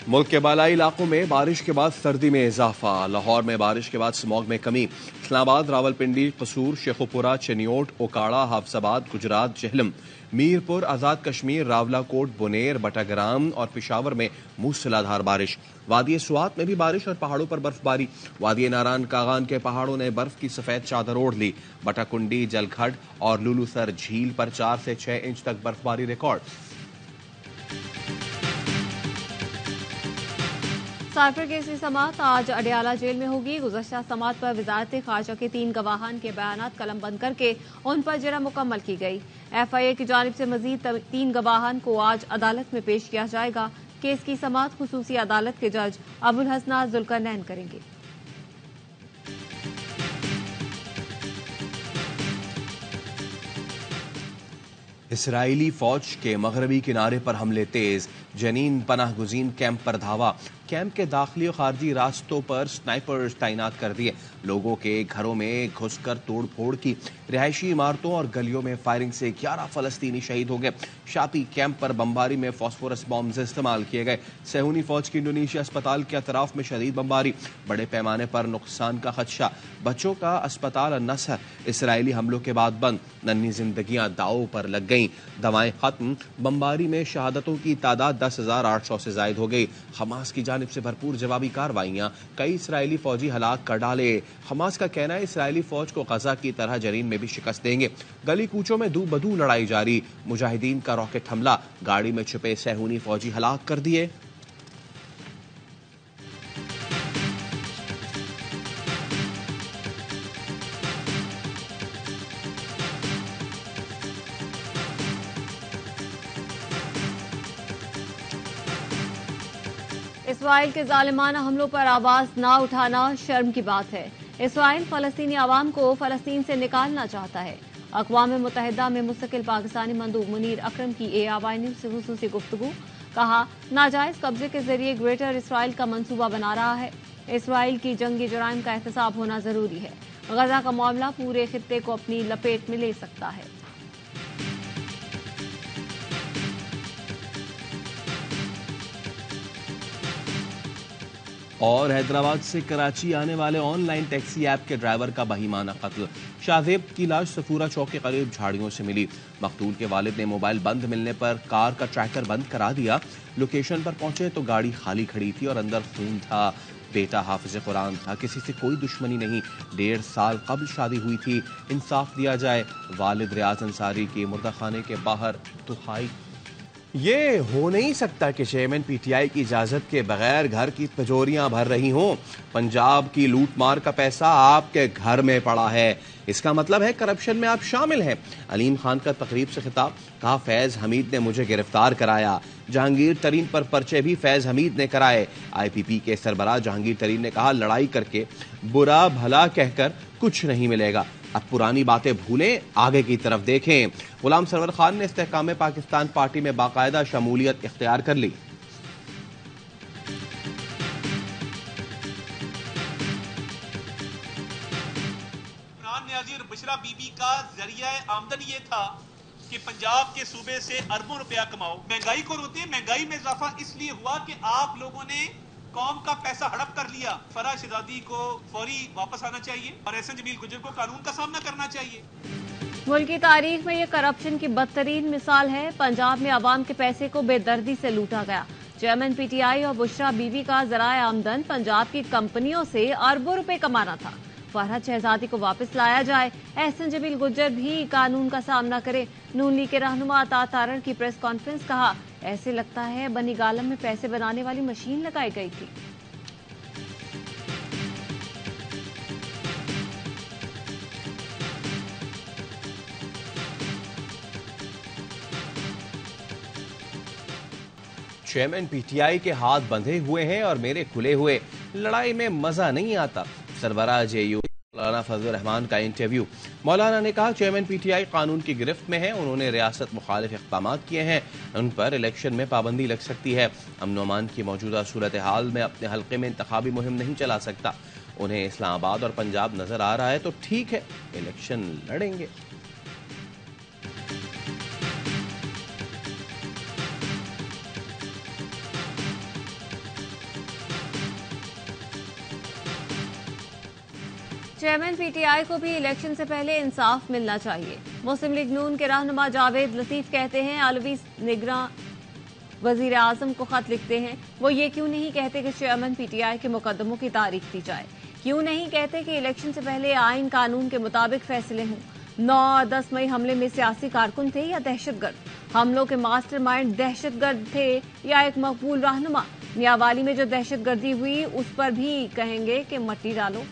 मुल्क के बालाई इलाकों में बारिश के बाद सर्दी में इजाफा। लाहौर में बारिश के बाद स्मॉग में कमी। इस्लामाबाद, रावलपिंडी, कसूर, शेखुपुरा, चनियोट, ओकाड़ा, हाफजाबाद, गुजरात, जेहलम, मीरपुर, आजाद कश्मीर, रावलाकोट, बुनेर, बटाग्राम और पिशावर में मूसलाधार बारिश। वादी सुआत में भी बारिश और पहाड़ों पर बर्फबारी। वादी नारायण कागान के पहाड़ों ने बर्फ की सफेद चादर ओढ़ ली। बटाकुंडी, जलखड और लुलूसर झील पर 4 से 6 इंच तक बर्फबारी रिकॉर्ड। साइफर केस की समाअत आज अडियाला जेल में होगी। गुज़श्ता समाअत पर वज़ारत ख़ारजा के 3 गवाहान के बयानात कलम बंद करके उन पर जरा मुकम्मल की गई। FIA की जानिब से मजीद 3 गवाहान को आज अदालत में पेश किया जाएगा। केस की समाअत खुसूसी अदालत के जज अबुल हसनात जुल्करनैन करेंगे। इसराइली फौज के मगरबी किनारे पर हमले तेज। जनीन पनाह गुजीन कैंप पर धावा। कैंप के दाखिली और खारजी रास्तों पर स्नाइपर्स तैनात कर दिए। लोगों के घरों में घुसकर तोड़ फोड़ की। रिहायशी इमारतों और गलियों में फायरिंग से 11 फलस्तीनी शहीद हो गए। शाती कैंप पर बमबारी में फास्फोरस बॉम्ब इस्तेमाल किए गए। सेहूनी फौज की इंडोनेशिया अस्पताल के अतराफ में शदीद बमबारी। बड़े पैमाने पर नुकसान का खदशा। बच्चों का अस्पताल नसर इसराइली हमलों के बाद बंद। नन्ही जिंदगियां दांव पर लग गईं। दवाएं खत्म। बमबारी में शहादतों की तादाद 10,800 से जायद हो गई। हमास की जानिब से भरपूर जवाबी कार्रवाइयां। कई इसराइली फौजी हलाक कर डाले। हमास का कहना है इसराइली फौज को गजा की तरह जरीन में भी शिकस्त देंगे। गली कूचों में दू बदू लड़ाई जारी। मुजाहिदीन का रॉकेट हमला। गाड़ी में छुपे सेहूनी फौजी हलाक कर दिए। इसराइल के जालिमाना हमलों पर आवाज ना उठाना शर्म की बात है। इसराइल फलस्तीनी आवाम को फलस्तीन से निकालना चाहता है। अक़वाम मुत्तहिदा में मुस्तकिल पाकिस्तानी मंदूब मुनीर अकरम की ARY न्यूज़ से खुसूसी गुफ्तगू। कहा, नाजायज कब्जे के जरिए ग्रेटर इसराइल का मंसूबा बना रहा है। इसराइल की जंगी जराइम का एहतसाब होना जरूरी है। गजा का मामला पूरे खित्ते को अपनी लपेट में ले सकता है। और हैदराबाद से कराची आने वाले ऑनलाइन टैक्सी ऐप के ड्राइवर का बहीमाना कत्ल। शाहजेब की लाश सफूरा चौक के करीब झाड़ियों से मिली। मकतूल के वालिद ने मोबाइल बंद मिलने पर कार का ट्रैकर बंद करा दिया। लोकेशन पर पहुंचे तो गाड़ी खाली खड़ी थी और अंदर खून था। बेटा हाफिज कुरान था। किसी से कोई दुश्मनी नहीं। 1.5 साल कबल शादी हुई थी। इंसाफ दिया जाए। वालिद रियाज अंसारी के मुर्दा खाने के बाहर दुहाई। ये हो नहीं सकता कि चेयरमैन PTI की इजाजत के बगैर घर की तिजोरियां भर रही हों। पंजाब की लूटमार का पैसा आपके घर में पड़ा है। इसका मतलब है करप्शन में आप शामिल हैं। अलीम खान का तकरीब से खिताब। कहा, फैज हमीद ने मुझे गिरफ्तार कराया। जहांगीर तरीन पर पर्चे भी फैज हमीद ने कराए। IPP के सरबराह जहांगीर तरीन ने कहा, लड़ाई करके बुरा भला कहकर कुछ नहीं मिलेगा। अब पुरानी बातें भूलें, आगे की तरफ देखें। गुलाम सरवर खान ने इस्तेहकाम पाकिस्तान पार्टी में बाकायदा शमूलियत इख्तियार कर ली। बुशरा बीबी का जरिया आमदन ये था कि पंजाब के सूबे से अरबों रुपया कमाओ। महंगाई को रोकते हैं। महंगाई में इजाफा इसलिए हुआ कि आप लोगों ने कौम का पैसा हड़प कर लिया। फराज शहजादी को फौरी वापस आना चाहिए और एहसन जमील गुजर को कानून का सामना करना चाहिए। मुल्क की तारीख में ये करप्शन की बदतरीन मिसाल है। पंजाब में आवाम के पैसे को बेदर्दी से लूटा गया। चेयरमैन PTI और बुशरा बीबी का जराए आमदन पंजाब की कंपनियों से अरबों रुपए कमाना था। फरहत शहजादी को वापस लाया जाए। एहसन जमील गुज्जर भी कानून का सामना करे। नून लीग के रहनुमा अता तारड़ की प्रेस कॉन्फ्रेंस। कहा, ऐसे लगता है बनी गालम में पैसे बनाने वाली मशीन लगाई गई थी। चेयरमैन PTI के हाथ बंधे हुए हैं और मेरे खुले हुए। लड़ाई में मजा नहीं आता। सरबराह JU मौलाना फजल रहमान का इंटरव्यू। मौलाना ने कहा, चेयरमैन PTI कानून की गिरफ्त में है। उन्होंने रियासत मुखालिफ इक़दाम किए हैं। उन पर इलेक्शन में पाबंदी लग सकती है। अमन अमान की मौजूदा सूरत हाल में अपने हल्के में इंतखाबी मुहिम नहीं चला सकता। उन्हें इस्लामाबाद और पंजाब नजर आ रहा है तो ठीक है, इलेक्शन लड़ेंगे। चेयरमैन पीटीआई को भी इलेक्शन से पहले इंसाफ मिलना चाहिए। मुस्लिम लीग नून के रहनुमा जावेद लतीफ कहते हैं अलवी निगरां वजीर आजम को खत लिखते हैं। वो ये क्यों नहीं कहते कि चेयरमैन पीटीआई के मुकदमों की तारीख दी जाए? क्यों नहीं कहते कि इलेक्शन से पहले आइन कानून के मुताबिक फैसले हों? 9 और 10 मई हमले में सियासी कारकुन थे या दहशतगर्द? हमलों के मास्टरमाइंड दहशतगर्द थे या एक मकबूल रहनुमा? मियांवाली में जो दहशतगर्दी हुई उस पर भी कहेंगे कि मट्टी डालो।